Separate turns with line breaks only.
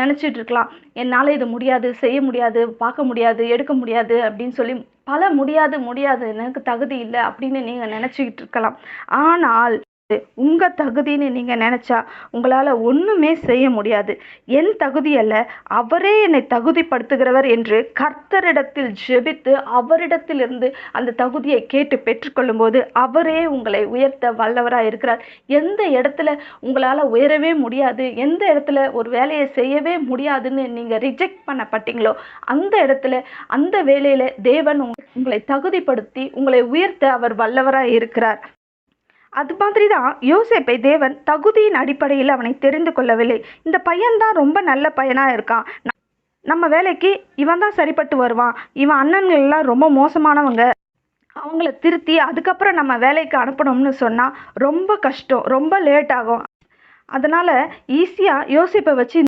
நினச்சிட்டு இருக்கலாம். என்னால் இது முடியாது, செய்ய முடியாது, பார்க்க முடியாது, எடுக்க முடியாது அப்படின்னு சொல்லி பல முடியாது முடியாது எனக்கு தகுதி இல்லை அப்படின்னு நீங்கள் நினச்சிக்கிட்டு இருக்கலாம். ஆனால் உங்க தகுதின்னு நீங்க நினைச்சா உங்களால ஒண்ணுமே செய்ய முடியாது. என் தகுதி அல்ல, அவரே என்னை தகுதிப்படுத்துகிறவர் என்று கர்த்தரிடத்தில் ஜெபித்து அவரிடத்திலிருந்து அந்த தகுதியை கேட்டு பெற்றுக்கொள்ளும் போது அவரே உங்களை உயர்த்த வல்லவராக இருக்கிறார். எந்த இடத்துல உங்களால உயரவே முடியாது, எந்த இடத்துல ஒரு வேலையை செய்யவே முடியாதுன்னு நீங்க ரிஜெக்ட் பண்ணப்பட்டீங்களோ அந்த இடத்துல அந்த வேலையில தேவன் உங்களை தகுதிப்படுத்தி உங்களை உயர்த்த அவர் வல்லவராக இருக்கிறார். அது மாதிரி தான் யோசேப்பை தேவன் தகுதியின் அடிப்படையில் அவனை தெரிந்து கொள்ளவில்லை. இந்த பையன்தான் ரொம்ப நல்ல பையனாக இருக்கான், நம்ம வேலைக்கு இவன் தான் சரிப்பட்டு வருவான், இவன் அண்ணன்கள் எல்லாம் ரொம்ப மோசமானவங்க, அவங்கள திருத்தி அதுக்கப்புறம் நம்ம வேலைக்கு அனுப்பணும்னு சொன்னால் ரொம்ப கஷ்டம், ரொம்ப லேட் ஆகும். அதனால் ஈஸியாக யோசேப்பை வச்சு